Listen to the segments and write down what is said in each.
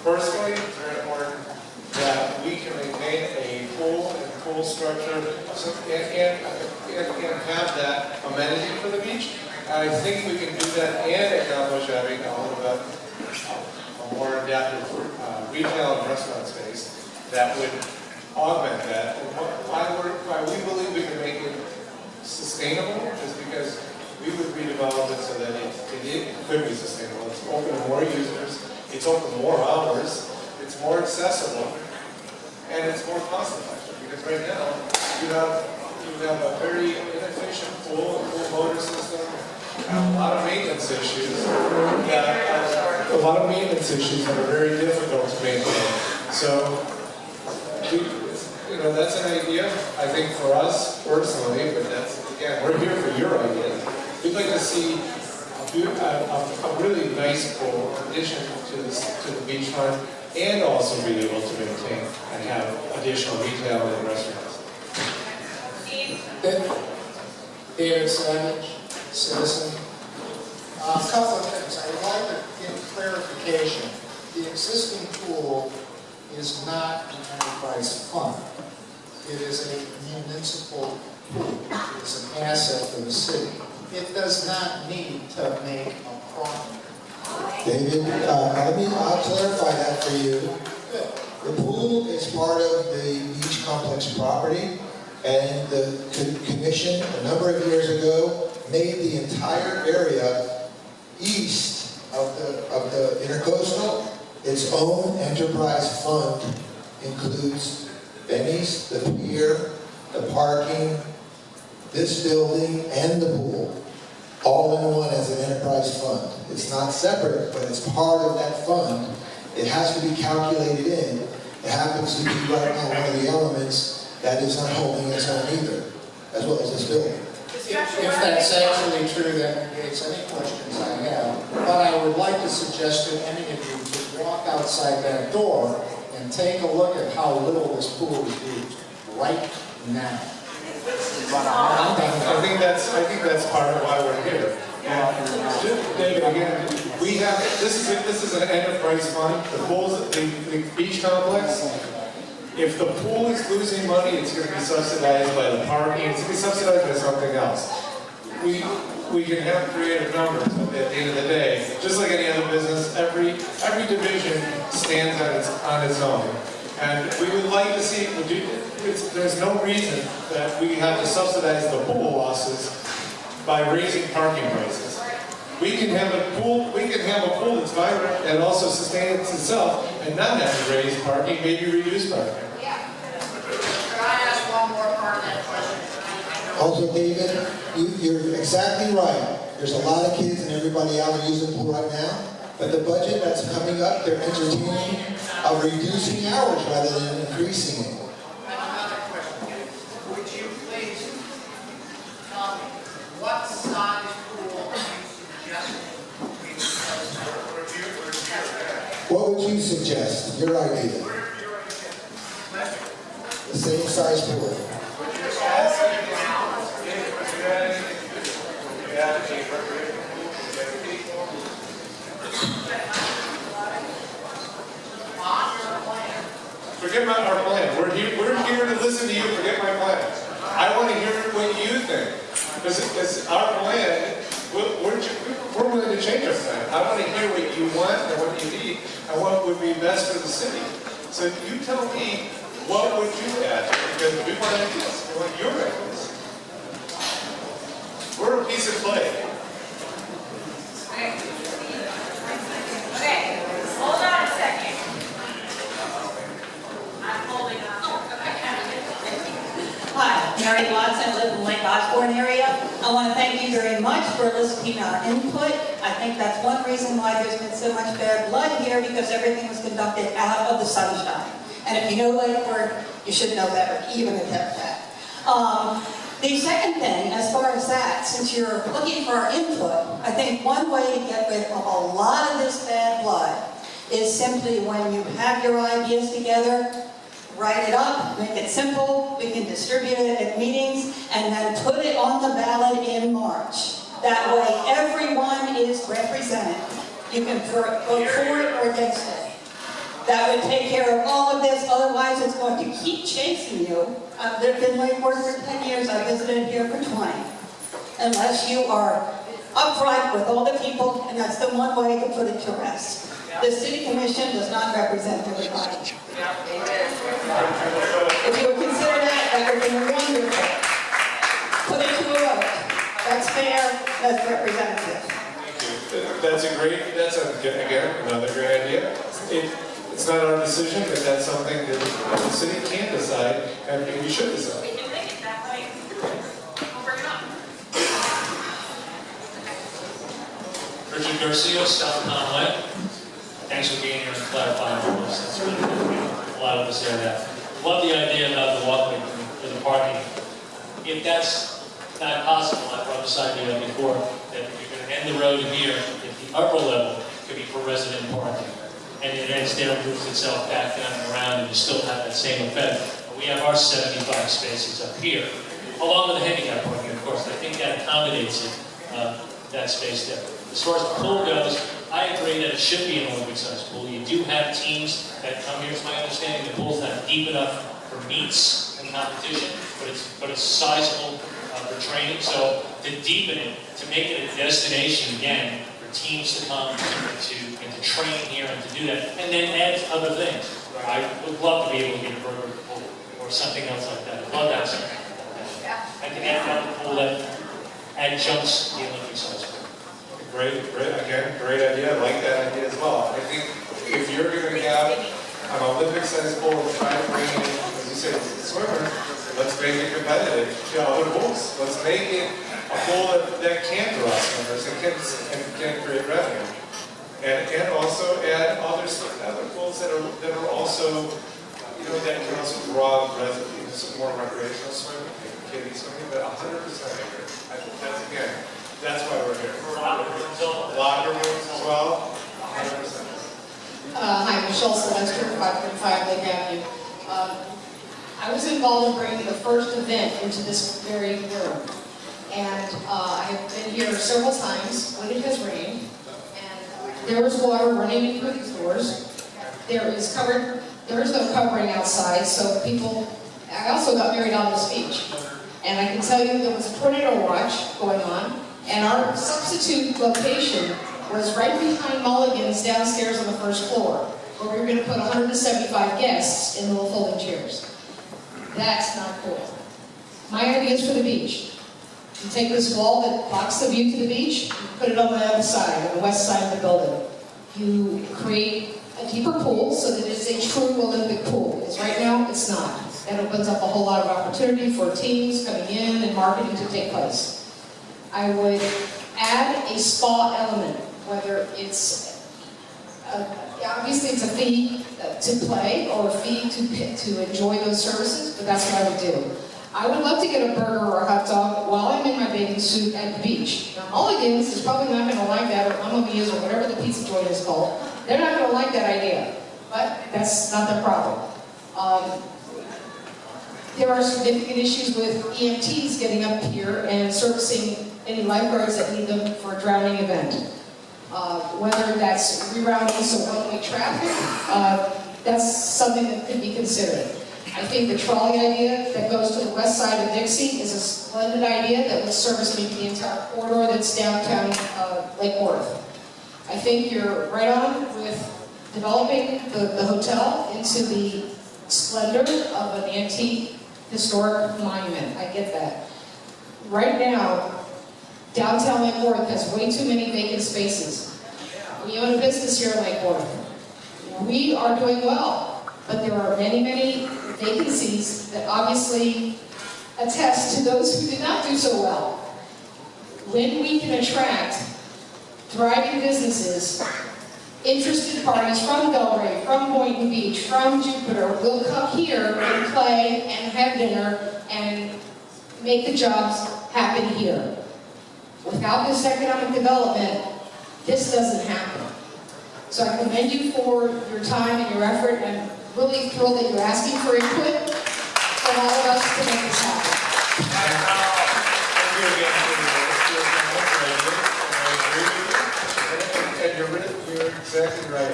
Personally, it's very important that we can maintain a pool structure and have that amenity for the beach. I think we can do that and accomplish having a little bit a more adaptive retail and restaurant space that would augment that. And why we believe we can make it sustainable is because we would redevelop it so that it could be sustainable. It's open to more users, it's open more hours, it's more accessible, and it's more cost effective. Because right now, you have a very inefficient pool, a pool motor system, a lot of maintenance issues that are very difficult to maintain. So, that's an idea, I think, for us personally, but that's, again, we're here for your ideas. We'd like to see a really nice pool addition to the beachfront, and also be able to maintain and have additional retail and restaurants. David Savage, citizen. A couple of things. I would like to get clarification. The existing pool is not an enterprise fund. It is a municipal pool. It is an asset for the city. It does not need to make a profit. David, I'll clarify that for you. The pool is part of the beach complex property, and the commission, a number of years ago, made the entire area east of the intercoastal its own enterprise fund. Includes Benny's, the pier, the parking, this building, and the pool. All in one as an enterprise fund. It's not separate, but it's part of that fund. It has to be calculated in. It happens to be right now one of the elements that is not holding its own either, as well as this building. If that's actually true, that negates any questions I have. But I would like to suggest that any of you could walk outside that door and take a look at how little this pool is used right now. I think that's part of why we're here. David, again, this is an enterprise fund. The beach complex. If the pool is losing money, it's going to be subsidized by the parking. It's going to be subsidized by something else. We can have creative numbers, but at the end of the day, just like any other business, every division stands on its own. And we would like to see, there's no reason that we have to subsidize the pool losses by raising parking prices. We can have a pool that's vibrant and also sustain itself and not have to raise parking, maybe reduce parking. Yeah. Could I ask one more part of that question? Also, David, you're exactly right. There's a lot of kids and everybody out there using the pool right now. But the budget that's coming up, they're entertaining of reducing hours rather than increasing it. Another question. Would you please tell me what size pool you suggest What would you suggest? Your idea? The same size pool. Forget about our plan. We're here to listen to you. Forget my plan. I want to hear what you think. Because our plan, we're willing to change our plan. I want to hear what you want and what you need and what would be best for the city. So you tell me, what would you add? Because we want ideas. We want your ideas. We're a piece of clay. Okay, hold on a second. I'm holding on. Hi, Mary Watson, I live in the Lake Osborne area. I want to thank you very much for listening to our input. I think that's one reason why there's been so much bad blood here, because everything was conducted out of the sunshine. And if you know Lakeford, you should know better, even attempt that. The second thing, as far as that, since you're looking for our input, I think one way to get rid of a lot of this bad blood is simply when you have your ideas together, write it up, make it simple, we can distribute it at meetings, and then put it on the ballot in March. That way everyone is represented. You can vote for it or against it. that would take care of all of this, otherwise it's going to keep chasing you. I've lived in Lake Worth for 10 years, I visited here for 20. Unless you are upfront with all the people, and that's the one way to put it to rest. The city commission does not represent everybody. If you would consider that, that would be wonderful. Put it to a vote. That's fair, that's representative. Again, another great idea. It's not our decision, but that's something that the city can decide, and we should decide. We can make it that way. We'll bring it up. Richard Garcia, South Conway. Thanks for being here and clarifying all this. That's really good. A lot of us hear that. Love the idea about the walkway for the parking. If that's not possible, I brought this idea up before, that if you're going to end the road here, if the upper level could be for resident parking, and it ends down, moves itself back down and around, and you still have that same effect. We have our 75 spaces up here, along with the handicap parking, of course. I think that accommodates it, that space there. As far as the pool goes, I agree that it should be an Olympic-sized pool. You do have teams that come here, it's my understanding, the pool's not deep enough for meets and competition, but it's sizable for training. So to deepen it, to make it a destination again for teams to come and to train here and to do that, and then add other things. I would love to be able to get a burger pool or something else like that. I'd love that something like that. I can add another pool that adjuncts the Olympic-sized pool. Great idea. I like that idea as well. I think if you're going to have an Olympic-sized pool and try to bring in, as you say, swimmers, let's make it competitive to other pools. Let's make it a pool that can draw swimmers and can create revenue. And also add other pools that are also, that can also draw some more recreational swimming, kiddie swimming, but 100% agree. I think that's why we're here. Locker rooms as well, 100%. Hi, Michelle Sylvester, 535 Lake Avenue. I was involved in bringing the first event into this very room. And I have been here several times when it has rained. And there is water running in through these doors. There is no covering outside, so I also got married on this beach. And I can tell you there was a tornado watch going on. And our substitute location was right behind Mulligan's downstairs on the first floor, where we were going to put 175 guests in little folding chairs. That's not cool. My idea is for the beach. You take this wall that blocks the view to the beach, you put it on the other side, on the west side of the building. You create a deeper pool so that it's a true Olympic pool. Because right now, it's not. That opens up a whole lot of opportunity for teams coming in and marketing to take place. I would add a spa element, whether it's, obviously it's a fee to play or a fee to enjoy those services, but that's what I would do. I would love to get a burger or a hot dog while I'm in my bathing suit at the beach. Now, Mulligan's is probably not going to like that, or Mama's or whatever the pizza joint is called. They're not going to like that idea, but that's not their problem. There are significant issues with EMTs getting up here and servicing any lifeguards that need them for a drowning event. Whether that's rerouting some one-way traffic, that's something that could be considered. I think the trolley idea that goes to the west side of Dixie is a splendid idea that would service maybe the entire corridor that's downtown Lake Worth. I think you're right on with developing the hotel into the splendor of an antique historic monument. I get that. Right now, downtown Lake Worth has way too many vacant spaces. We own a business here in Lake Worth. We are doing well, but there are many, many vacancies that obviously attest to those who did not do so well. When we can attract thriving businesses, interested parties from Delray, from Boynton Beach, from Jupiter, will come here and play and have dinner and make the jobs happen here. Without this economic development, this doesn't happen. So I commend you for your time and your effort, and I'm really thrilled that you're asking for input from all of us to make this happen. And you're exactly right.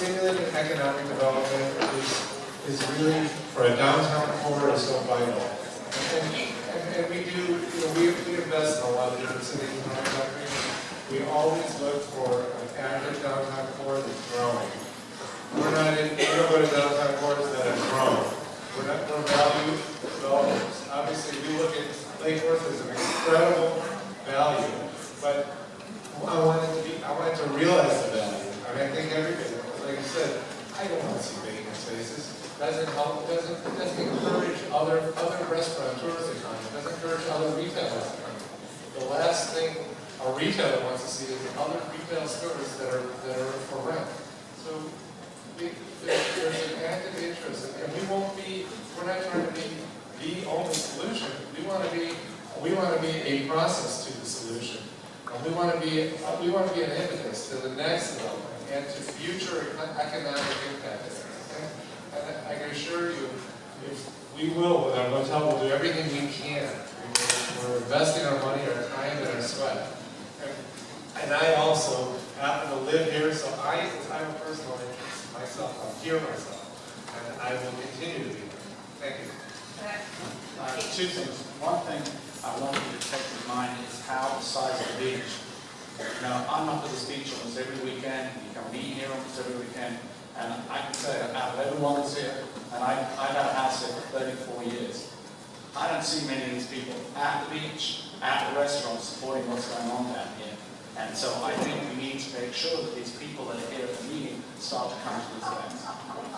stimulating economic development is really, for a downtown core, is so vital. And we do, we invest in a lot of different cities in our country. We always look for an active downtown core that's growing. We don't go to downtown cores that have grown. We're value developers. Obviously, we look at Lake Worth as an incredible value, but I wanted to realize the value. I mean, I think everybody, like you said, I don't want to see vacant spaces. Doesn't help, doesn't encourage other restaurateurs to come. Doesn't encourage other retailers to come. The last thing a retailer wants to see is other retail stores that are for rent. So there's an active interest, and we're not trying to be the only solution. We want to be a process to the solution. And we want to be an impetus to the next level and to future economic impact. And I can assure you, if we will, with our hotel, we'll do everything we can. We're investing our money, our time, and our sweat. And I also happen to live here, so I'm personally myself. I'm here myself, and I will continue to be here. Thank you. Two things. One thing I want you to take in mind is how the size of the beach. Now, I'm up at this beach almost every weekend. You come meet here almost every weekend. And I can say that out of everyone that's here, and I've had a house here for 34 years, I don't see many of these people at the beach, at the restaurant, supporting what's going on down here. And so I think we need to make sure that these people that are here at the meeting start to come to these events.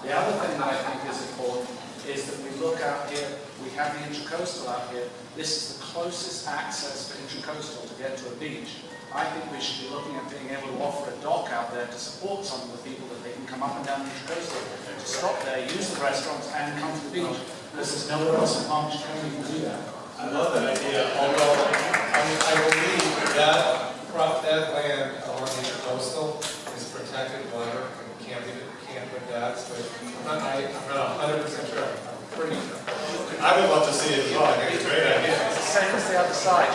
The other thing that I think is important is that we look out here, we have the Intracoastal out here. This is the closest access for Intracoastal to get to a beach. I think we should be looking at being able to offer a dock out there to support some of the people that they can come up and down the Intracoastal to stop there, use the restaurants, and come to the beach. Because there's nowhere else in Palm Beach County you can do that. I love that idea, although I believe that land along the Intracoastal is protected water and can't put docks, but I'm not 100% sure. I would love to see it. I think it's a great idea. It's the same as the other side.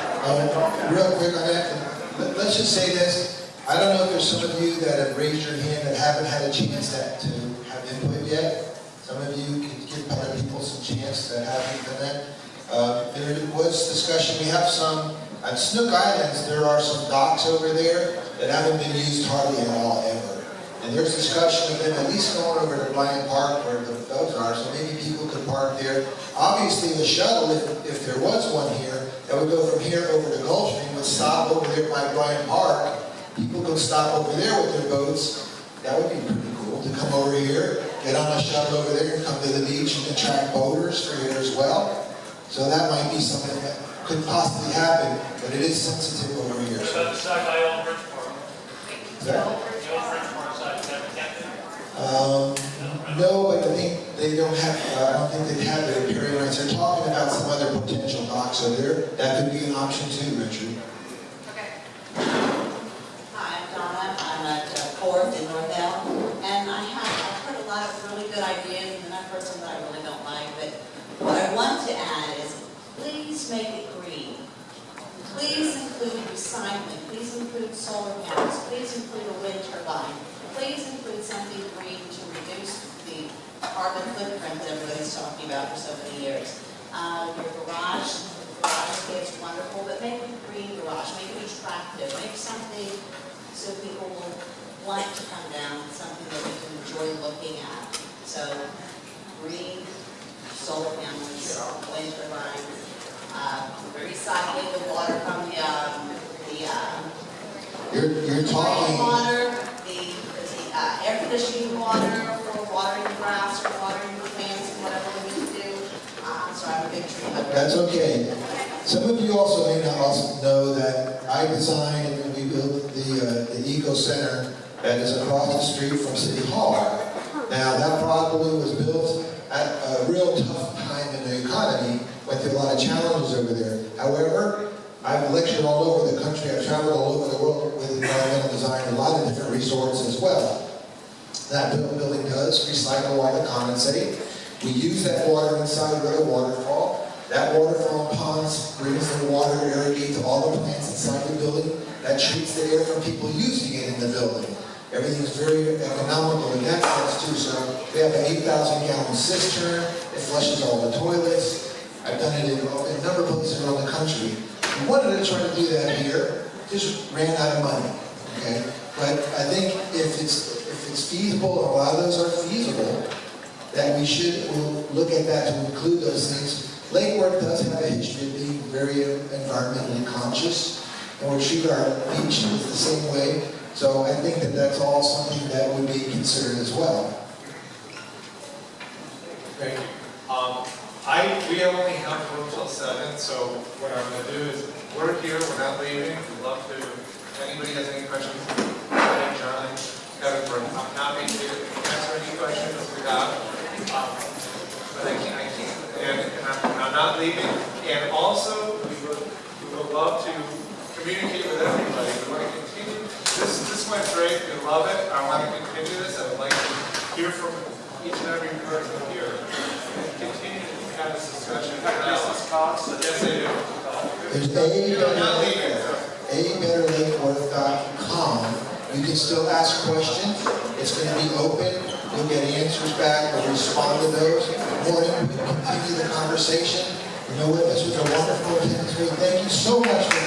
Real quick on that, let's just say this. I don't know if there's some of you that have raised your hand that haven't had a chance to have input yet. Some of you could give other people some chance that haven't done that. There was discussion, we have some, at Snook Islands, there are some docks over there that haven't been used hardly at all ever. And there's discussion of them at least going over to Bryant Park where those are, so maybe people could park there. Obviously the shuttle, if there was one here, that would go from here over to Gulfstream, would stop over there by Bryant Park. People could stop over there with their boats. That would be pretty cool to come over here, get on a shuttle over there and come to the beach and attract boaters for here as well. So that might be something that could possibly happen, but it is sensitive over here. What about the side by Old Bridgeport? Yeah. The Old Bridgeport side, is that protected? No, but I think they don't have, I don't think they have their period rights. They're talking about some other potential docks over there. That could be an option too, Richard. Okay. Hi, I'm Donna. I'm at 4th in Northell, and I've heard a lot of really good ideas, and I've heard some that I really don't like, but what I want to add is please make it green. Please include recycling. Please include solar panels. Please include a wind turbine. Please include something green to reduce the carbon footprint that everybody's talking about for so many years. Your garage is wonderful, but make it a green garage, make it attractive, make something so people will want to come down, something that we can enjoy looking at. So green, solar panels, wind turbines, recycling the water from You're talking. water, the air conditioning water for watering the grass, for watering the plants, and whatever we need to do. So I'm a big tree hugger. That's okay. Some of you also may not also know that I designed and we built the Eco Center that is across the street from City Hall. Now that probably was built at a real tough time in the economy, went through a lot of challenges over there. However, I've lectured all over the country, I've traveled all over the world with environmental design, a lot of different resorts as well. That building does recycle water condensate. We use that water inside with a waterfall. That waterfall ponds brings the water irrigate to all the plants inside the building. That treats the air from people using it in the building. Everything is very economical in that We have an 8,000-gallon cistern. It flushes all the toilets. I've done it in a number of places around the country. We wanted to try to do that here, just ran out of money, okay? But I think if it's feasible, and a lot of those are feasible, that we should we'll look at that to include those things. Lake Worth does have a history of being very environmentally conscious, and we treat our beaches the same way. So I think that that's all something that would be considered as well. Thank you. We only have room till 7, so what I'm going to do is, we're here, we're not leaving. We'd love to, if anybody has any questions, John, Kevin, I'm happy to answer any questions we have. But I can't, and I'm not leaving. And also, we would love to communicate with everybody. We want to continue. This went great. We love it. I want to continue this. I would like to hear from each and every person here and continue to have this discussion. Yes, they do. There's abetterlakeworth.com. You can still ask questions. It's going to be open. You'll get answers back. We'll respond to those. More input, continue the conversation. You know what? This was a wonderful attendance. Thank you so much for